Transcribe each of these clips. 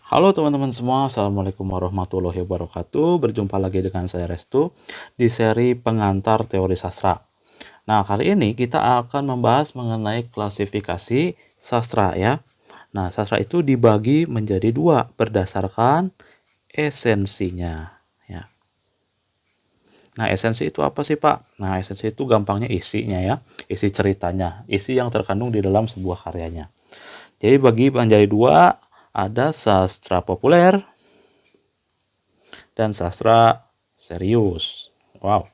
Halo teman-teman semua, Assalamualaikum warahmatullahi wabarakatuh. Berjumpa lagi dengan saya Restu di seri Pengantar Teori Sastra. Nah, kali ini kita akan membahas mengenai klasifikasi sastra ya. Nah, sastra itu dibagi menjadi dua berdasarkan esensinya ya. Nah, esensi itu apa sih, Pak? Nah, esensi itu gampangnya isinya ya, isi ceritanya, isi yang terkandung di dalam sebuah karyanya. Jadi bagi menjadi dua, ada sastra populer dan sastra serius. Wow,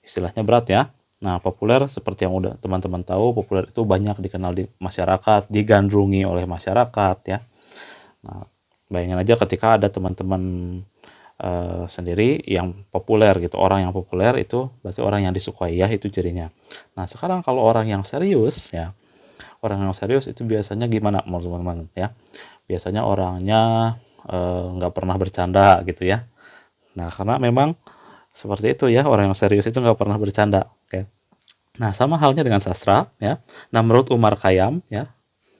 istilahnya berat ya. Nah, populer seperti yang udah teman-teman tahu, populer itu banyak dikenal di masyarakat, digandrungi oleh masyarakat ya. Nah, bayangin aja ketika ada teman-teman sendiri yang populer gitu, orang yang populer itu berarti orang yang disukai ya, itu cirinya. Nah, sekarang kalau orang yang serius ya, orang yang serius itu biasanya gimana menurut teman-teman ya? Biasanya orangnya nggak pernah bercanda gitu ya. Nah, karena memang seperti itu ya, orang yang serius itu nggak pernah bercanda. Oke. Nah, sama halnya dengan sastra ya. Nah, menurut Umar Khayyam ya,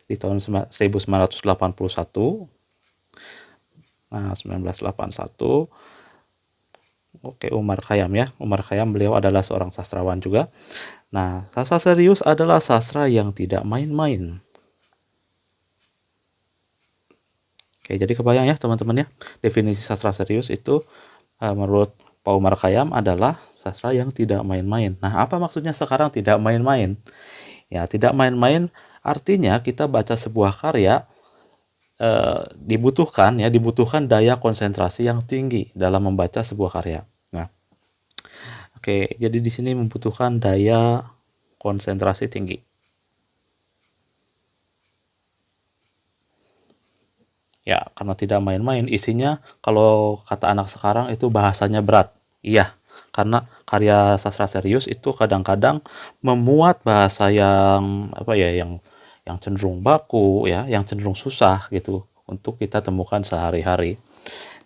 di tahun 1981, nah 1981, oke, Umar Khayyam ya. Umar Khayyam beliau adalah seorang sastrawan juga. Nah, sastra serius adalah sastra yang tidak main-main. Oke, jadi kebayang ya teman-teman ya, definisi sastra serius itu menurut Pak Umar Khayyam adalah sastra yang tidak main-main. Nah, apa maksudnya sekarang tidak main-main? Ya, tidak main-main artinya kita baca sebuah karya dibutuhkan daya konsentrasi yang tinggi dalam membaca sebuah karya. Nah, oke, jadi di sini membutuhkan daya konsentrasi tinggi. Ya, karena tidak main-main, isinya kalau kata anak sekarang itu bahasanya berat. Iya, karena karya sastra serius itu kadang-kadang memuat bahasa yang apa ya, yang cenderung baku ya, yang cenderung susah gitu untuk kita temukan sehari-hari.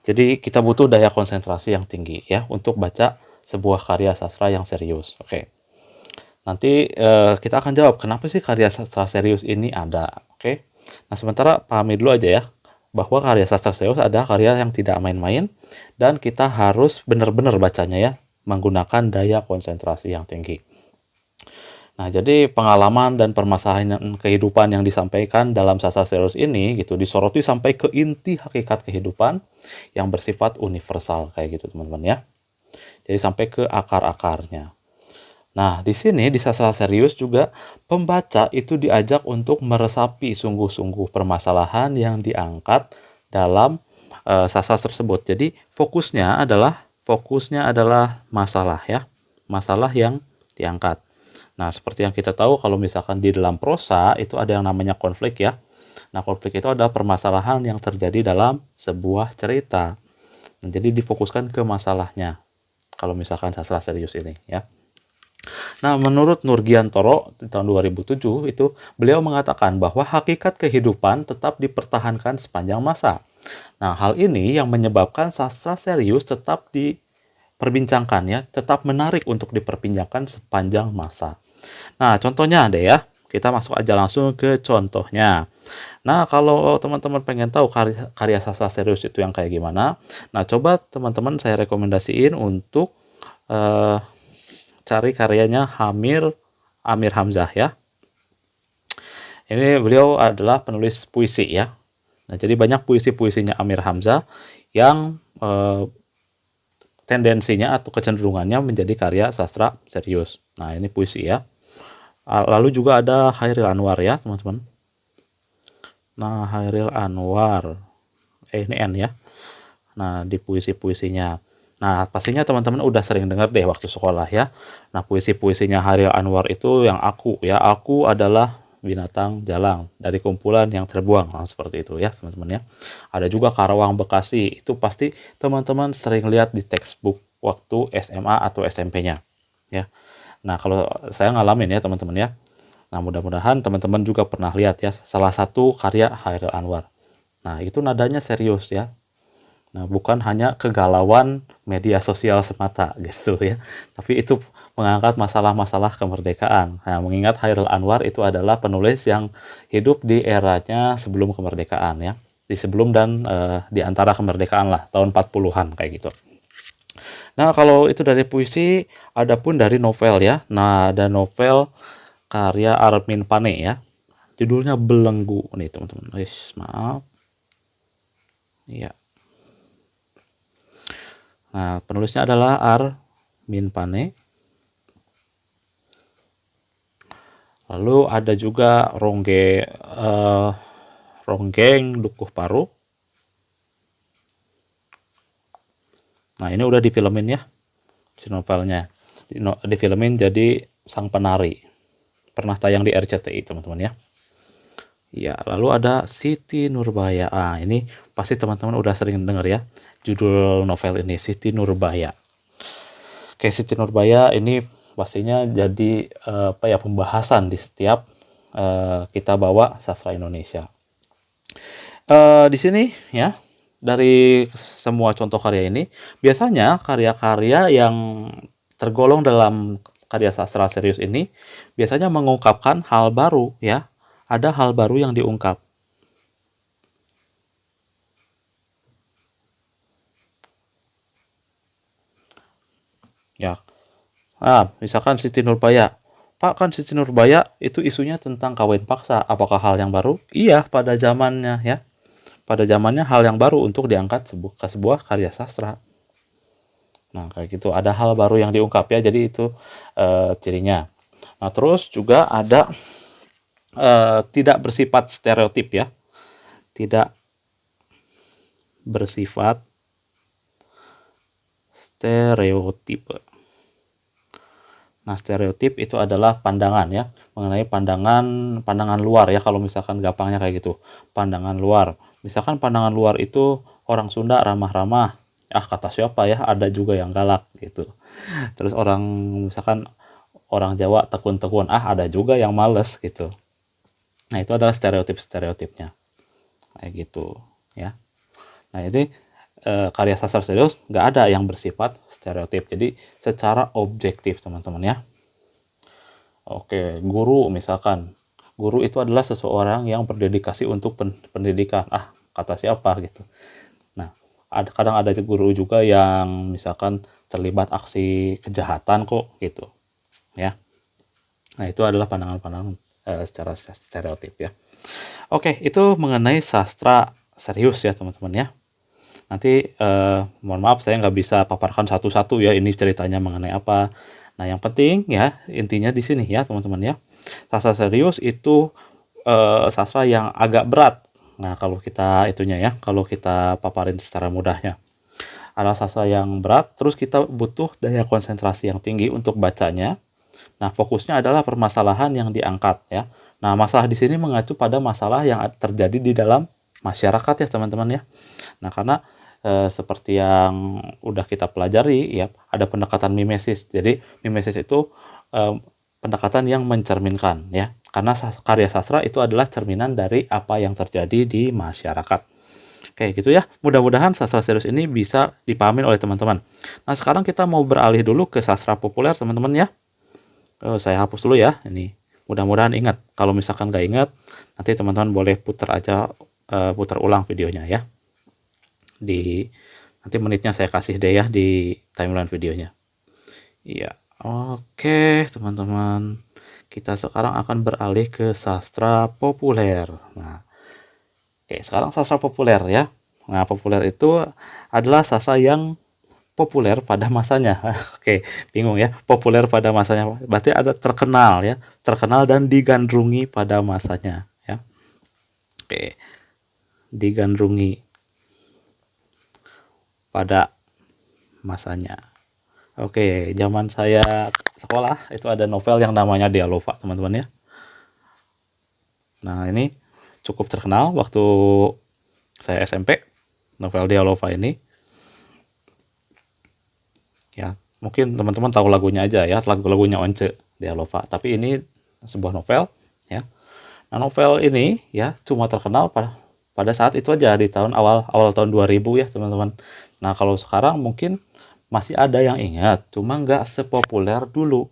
Jadi kita butuh daya konsentrasi yang tinggi ya untuk baca sebuah karya sastra yang serius. Oke. Nanti kita akan jawab kenapa sih karya sastra serius ini ada. Oke. Nah, sementara pahami dulu aja ya bahwa karya sastra serius ada karya yang tidak main-main dan kita harus benar-benar bacanya ya menggunakan daya konsentrasi yang tinggi. Nah, jadi pengalaman dan permasalahan kehidupan yang disampaikan dalam sastra serius ini gitu disoroti sampai ke inti hakikat kehidupan yang bersifat universal kayak gitu teman-teman ya. Jadi sampai ke akar-akarnya. Nah, di sini di sastra serius juga pembaca itu diajak untuk meresapi sungguh-sungguh permasalahan yang diangkat dalam sastra tersebut. Jadi fokusnya adalah masalah ya, masalah yang diangkat. Nah, seperti yang kita tahu kalau misalkan di dalam prosa itu ada yang namanya konflik ya. Nah, konflik itu adalah permasalahan yang terjadi dalam sebuah cerita. Nah, jadi difokuskan ke masalahnya kalau misalkan sastra serius ini ya. Nah, menurut Nurgiantoro di tahun 2007 itu beliau mengatakan bahwa hakikat kehidupan tetap dipertahankan sepanjang masa. Nah, hal ini yang menyebabkan sastra serius tetap diperbincangkan ya, tetap menarik untuk diperbincangkan sepanjang masa. Nah, contohnya ada ya. Kita masuk aja langsung ke contohnya. Nah, kalau teman-teman pengen tahu karya sastra serius itu yang kayak gimana, nah coba teman-teman saya rekomendasiin untuk eh, cari karyanya Amir Hamzah ya. Ini beliau adalah penulis puisi ya. Nah, jadi banyak puisi-puisinya Amir Hamzah yang tendensinya atau kecenderungannya menjadi karya sastra serius. Nah, ini puisi ya. Lalu juga ada Hairil Anwar ya, teman-teman. Nah, Hairil Anwar. Ini N ya. Nah, di puisi-puisinya. Nah, pastinya teman-teman udah sering dengar deh waktu sekolah ya. Nah, puisi-puisinya Hairil Anwar itu yang aku ya. Aku adalah binatang jalang dari kumpulan yang terbuang. Nah, seperti itu ya, teman-teman ya. Ada juga Karawang Bekasi. Itu pasti teman-teman sering lihat di textbook waktu SMA atau SMP-nya ya. Nah, kalau saya ngalamin ya, teman-teman ya. Nah, mudah-mudahan teman-teman juga pernah lihat ya salah satu karya Hairil Anwar. Nah, itu nadanya serius ya. Nah, bukan hanya kegalauan media sosial semata gitu ya. Tapi itu mengangkat masalah-masalah kemerdekaan. Nah, mengingat Hairil Anwar itu adalah penulis yang hidup di eranya sebelum kemerdekaan ya. di sebelum dan di antara kemerdekaan lah, tahun 40-an kayak gitu. Nah, kalau itu dari puisi, ada pun dari novel ya. Nah, ada novel karya Armin Pane ya. Judulnya Belenggu nih teman-teman. Maaf. Iya. Nah, penulisnya adalah Armin Pane. Lalu ada juga Ronggeng Dukuh Paru. Nah, ini udah difilmin ya si novelnya. Difilmin jadi Sang Penari. Pernah tayang di RCTI teman-teman ya. Ya, lalu ada Siti Nurbaya. Ah, ini pasti teman-teman udah sering dengar ya judul novel ini, Siti Nurbaya. Oke, Siti Nurbaya ini pastinya jadi pembahasan di setiap kita bawa sastra Indonesia. Di sini ya, dari semua contoh karya ini, biasanya karya-karya yang tergolong dalam karya sastra serius ini biasanya mengungkapkan hal baru ya. Ada hal baru yang diungkap. Ya. Misalkan Siti Nurbaya. Pak, kan Siti Nurbaya itu isunya tentang kawin paksa. Apakah hal yang baru? Iya, pada zamannya ya. Pada zamannya hal yang baru untuk diangkat ke sebuah karya sastra. Nah, kayak gitu. Ada hal baru yang diungkap ya. Jadi itu cirinya. Nah, terus juga ada tidak bersifat stereotip ya. Tidak bersifat stereotip. Nah, stereotip itu adalah pandangan ya, mengenai pandangan luar ya, kalau misalkan gampangnya kayak gitu. Pandangan luar. Misalkan pandangan luar itu orang Sunda ramah-ramah. Kata siapa ya, ada juga yang galak gitu. Terus misalkan orang Jawa tekun-tekun, ada juga yang males gitu. Nah, itu adalah stereotip-stereotipnya. Kayak gitu ya. Nah, ini karya sastra serius nggak ada yang bersifat stereotip. Jadi secara objektif teman-teman ya. Oke, guru misalkan. Guru itu adalah seseorang yang berdedikasi untuk pendidikan. Kata siapa gitu. Nah, kadang ada guru juga yang misalkan terlibat aksi kejahatan kok gitu. Ya. Nah, itu adalah pandangan-pandangan secara stereotip ya. Oke, itu mengenai sastra serius ya teman-teman ya. Nanti mohon maaf saya nggak bisa paparkan satu-satu ya, ini ceritanya mengenai apa. Nah, yang penting ya intinya di sini ya teman-teman ya. Sastra serius itu sastra yang agak berat. Nah, kalau kita paparin secara mudahnya. Ada sastra yang berat, terus kita butuh daya konsentrasi yang tinggi untuk bacanya. Nah, fokusnya adalah permasalahan yang diangkat ya. Nah, masalah di sini mengacu pada masalah yang terjadi di dalam masyarakat ya teman-teman ya. Nah, karena seperti yang udah kita pelajari ya, ada pendekatan mimesis. Jadi mimesis itu pendekatan yang mencerminkan ya. Karena karya sastra itu adalah cerminan dari apa yang terjadi di masyarakat. Kayak gitu ya. Mudah-mudahan sastra serius ini bisa dipahami oleh teman-teman. Nah, sekarang kita mau beralih dulu ke sastra populer teman-teman ya. Saya hapus dulu ya ini. Mudah-mudahan ingat. Kalau misalkan nggak ingat, nanti teman-teman boleh putar ulang videonya ya. Nanti menitnya saya kasih deh ya di timeline videonya. Iya. Oke, teman-teman. Kita sekarang akan beralih ke sastra populer. Nah, sekarang sastra populer ya. Nah, populer itu adalah sastra yang populer pada masanya. Oke, bingung ya. Populer pada masanya. Berarti ada terkenal ya. Terkenal dan digandrungi pada masanya ya. Oke. Digandrungi pada masanya. Oke, zaman saya sekolah itu ada novel yang namanya Dialova, teman-teman ya. Nah, ini cukup terkenal waktu saya SMP, novel Dialova ini. Ya, mungkin teman-teman tahu lagunya aja ya, lagunya Once Dialova. Tapi ini sebuah novel ya. Nah, novel ini ya cuma terkenal pada saat itu aja di awal tahun 2000 ya, teman-teman. Nah, kalau sekarang mungkin masih ada yang ingat, cuma nggak sepopuler dulu.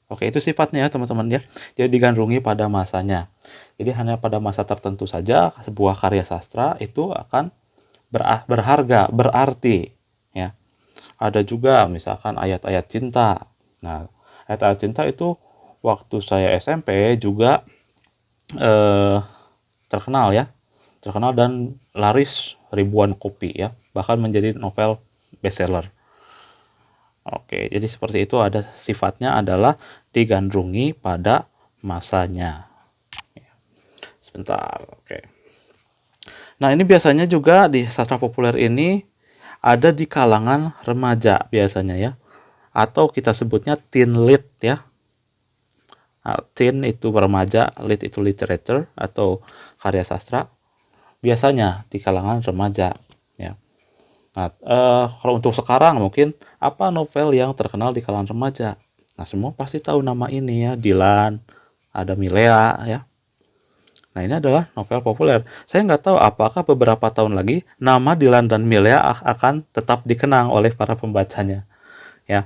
Oke, itu sifatnya ya teman-teman ya. Jadi digandrungi pada masanya. Jadi hanya pada masa tertentu saja sebuah karya sastra itu akan berharga, berarti ya. Ada juga misalkan ayat-ayat cinta. Nah, ayat-ayat cinta itu waktu saya SMP juga eh, terkenal ya. Terkenal dan laris ribuan kopi ya. Bahkan menjadi novel bestseller. Oke, jadi seperti itu, ada sifatnya adalah digandrungi pada masanya. Sebentar, oke. Nah, ini biasanya juga di sastra populer ini ada di kalangan remaja biasanya ya. Atau kita sebutnya teen lit ya. Nah, teen itu remaja, lit itu literature atau karya sastra. Biasanya di kalangan remaja ya. Nah, kalau untuk sekarang mungkin apa novel yang terkenal di kalangan remaja? Nah, semua pasti tahu nama ini ya, Dilan, ada Milea ya. Nah, ini adalah novel populer. Saya nggak tahu apakah beberapa tahun lagi nama Dilan dan Milea akan tetap dikenang oleh para pembacanya ya.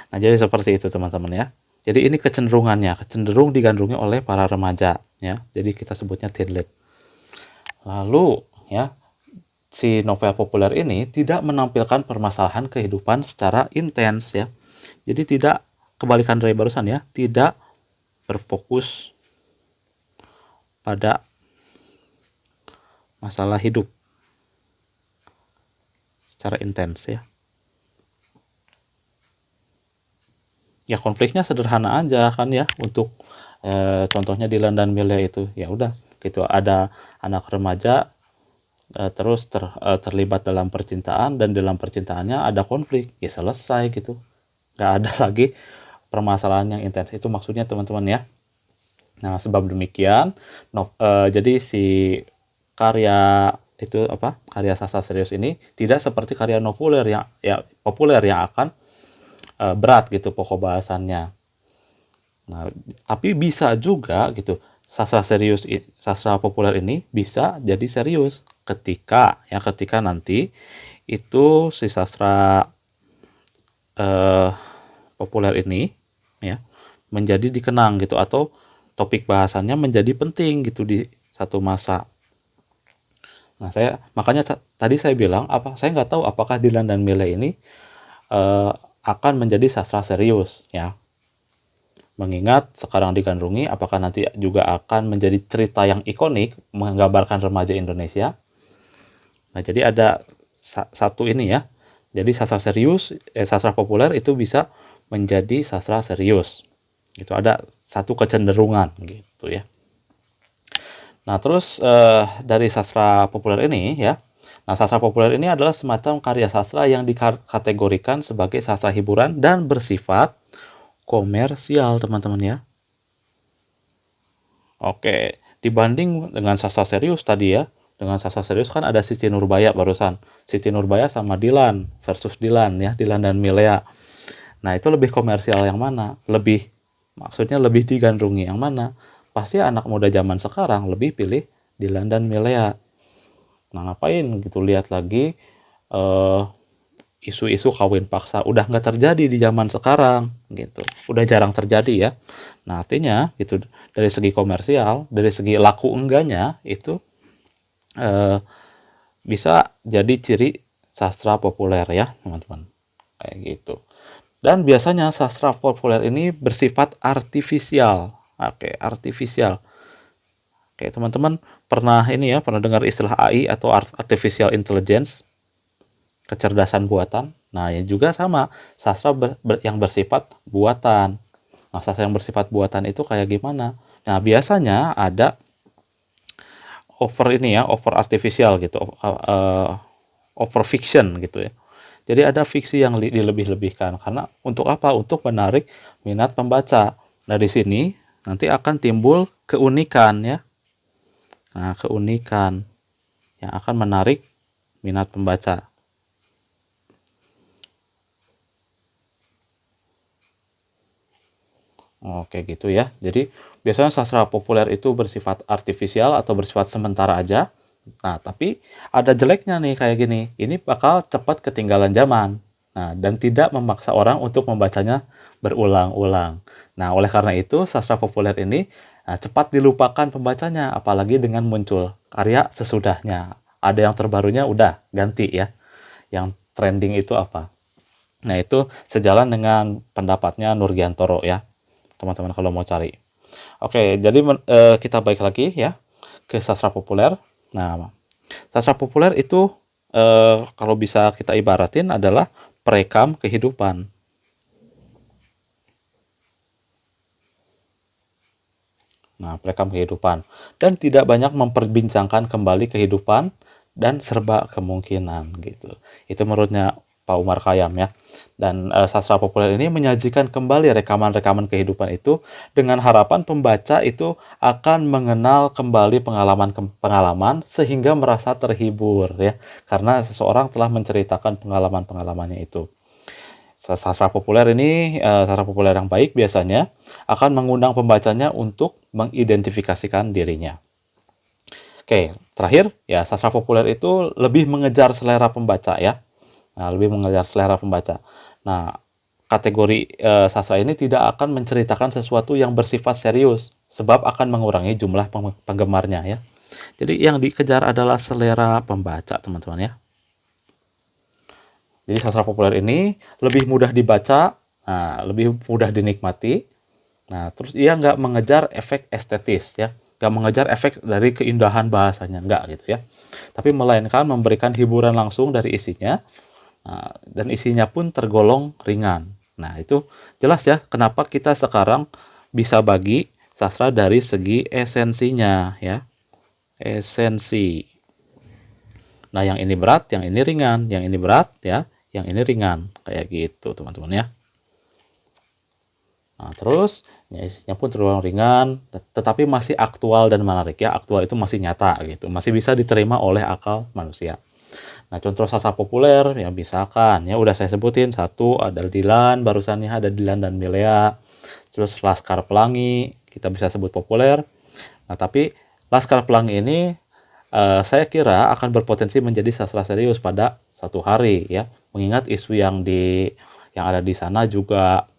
Nah, jadi seperti itu teman-teman ya. Jadi ini kecenderungannya, cenderung digandrungi oleh para remaja ya. Jadi kita sebutnya teen lit. Lalu ya, si novel populer ini tidak menampilkan permasalahan kehidupan secara intens ya. Jadi tidak, kebalikan dari barusan ya, tidak berfokus pada masalah hidup secara intens ya. Ya konfliknya sederhana aja kan ya, untuk contohnya Dilan dan Milea itu ya udah gitu, ada anak remaja terus terlibat dalam percintaan, dan dalam percintaannya ada konflik, ya selesai gitu, nggak ada lagi permasalahan yang intens. Itu maksudnya teman-teman ya. Nah, sebab demikian jadi si karya itu apa, karya sastra serius ini tidak seperti karya noveler yang ya populer yang akan berat gitu pokok bahasannya. Nah, tapi bisa juga gitu, sastra populer ini bisa jadi serius ketika nanti itu si sastra populer ini ya menjadi dikenang gitu, atau topik bahasannya menjadi penting gitu di satu masa. Nah, makanya tadi saya bilang saya nggak tahu apakah Dilan dan Milea ini akan menjadi sastra serius ya. Mengingat sekarang digandrungi, apakah nanti juga akan menjadi cerita yang ikonik menggambarkan remaja Indonesia. Nah, jadi ada satu ini ya. Jadi sastra populer itu bisa menjadi sastra serius. Itu ada satu kecenderungan gitu ya. Nah, terus dari sastra populer ini ya. Nah, sastra populer ini adalah semacam karya sastra yang dikategorikan sebagai sastra hiburan dan bersifat komersial, teman-teman ya. Oke, dibanding dengan sastra serius tadi ya. Dengan sastra serius kan ada Siti Nurbaya barusan. Siti Nurbaya sama Dilan versus Dilan ya, Dilan dan Milea. Nah, itu lebih komersial yang mana? Maksudnya lebih digandrungi yang mana? Pasti anak muda zaman sekarang lebih pilih Dilan dan Milea. Nah, ngapain gitu lihat lagi isu-isu kawin paksa, udah nggak terjadi di zaman sekarang gitu, udah jarang terjadi ya. Nah, artinya gitu, dari segi komersial, dari segi laku enggaknya itu bisa jadi ciri sastra populer ya teman-teman, kayak gitu. Dan biasanya sastra populer ini bersifat artifisial. Oke, artifisial. Oke, teman-teman pernah dengar istilah AI atau artificial intelligence, kecerdasan buatan. Nah, yang juga sama, sastra yang bersifat buatan. Nah, sastra yang bersifat buatan itu kayak gimana? Nah, biasanya ada over artificial gitu, over fiction gitu ya. Jadi ada fiksi yang dilebih-lebihkan, karena untuk apa? Untuk menarik minat pembaca. Nah, di sini nanti akan timbul keunikan ya. Nah, keunikan yang akan menarik minat pembaca. Oke gitu ya. Jadi biasanya sastra populer itu bersifat artifisial atau bersifat sementara aja. Nah, tapi ada jeleknya nih kayak gini. Ini bakal cepat ketinggalan zaman. Nah, dan tidak memaksa orang untuk membacanya berulang-ulang. Nah, oleh karena itu, sastra populer ini cepat dilupakan pembacanya, apalagi dengan muncul karya sesudahnya. Ada yang terbarunya, udah ganti ya. Yang trending itu apa? Nah, itu sejalan dengan pendapatnya Nurgiantoro ya, teman-teman kalau mau cari. Oke, jadi kita balik lagi ya ke sastra populer. Nah, sastra populer itu kalau bisa kita ibaratin adalah perekam kehidupan. Nah, perekam kehidupan. Dan tidak banyak memperbincangkan kembali kehidupan dan serba kemungkinan gitu. Itu menurutnya Pak Umar Khayyam ya. Dan sastra populer ini menyajikan kembali rekaman-rekaman kehidupan itu dengan harapan pembaca itu akan mengenal kembali pengalaman-pengalaman sehingga merasa terhibur ya. Karena seseorang telah menceritakan pengalaman-pengalamannya itu. Sastra populer ini, sastra populer yang baik biasanya akan mengundang pembacanya untuk mengidentifikasikan dirinya. Oke, terakhir ya sastra populer itu lebih mengejar selera pembaca ya. Nah, lebih mengejar selera pembaca. Nah, kategori sastra ini tidak akan menceritakan sesuatu yang bersifat serius sebab akan mengurangi jumlah penggemarnya ya. Jadi yang dikejar adalah selera pembaca, teman-teman ya. Jadi sastra populer ini lebih mudah dibaca, nah, lebih mudah dinikmati. Nah, terus ia nggak mengejar efek estetis ya, nggak mengejar efek dari keindahan bahasanya, nggak gitu ya. Tapi melainkan memberikan hiburan langsung dari isinya, dan isinya pun tergolong ringan. Nah, itu jelas ya kenapa kita sekarang bisa bagi sastra dari segi esensinya ya, esensi. Nah, yang ini berat, yang ini ringan, yang ini berat ya, yang ini ringan, kayak gitu teman-teman ya. Nah, terus ya, isinya pun tergolong ringan, tetapi masih aktual dan menarik ya. Aktual itu masih nyata gitu, masih bisa diterima oleh akal manusia. Nah, contoh sastra populer ya misalkan ya udah saya sebutin satu ada Dilan, barusannya ada Dilan dan Milea. Terus Laskar Pelangi kita bisa sebut populer. Nah, tapi Laskar Pelangi ini saya kira akan berpotensi menjadi sastra serius pada satu hari ya, mengingat isu yang ada di sana juga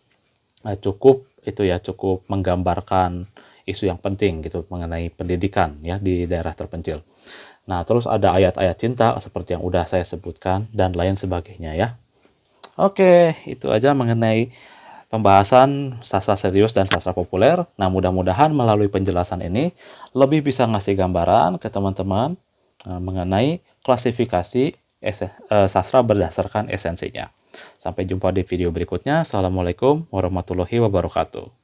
cukup itu ya, cukup menggambarkan isu yang penting gitu mengenai pendidikan ya di daerah terpencil. Nah, terus ada ayat-ayat cinta seperti yang udah saya sebutkan dan lain sebagainya ya. Oke, itu aja mengenai pembahasan sastra serius dan sastra populer. Nah, mudah-mudahan melalui penjelasan ini lebih bisa ngasih gambaran ke teman-teman mengenai klasifikasi sastra berdasarkan esensinya. Sampai jumpa di video berikutnya. Assalamualaikum warahmatullahi wabarakatuh.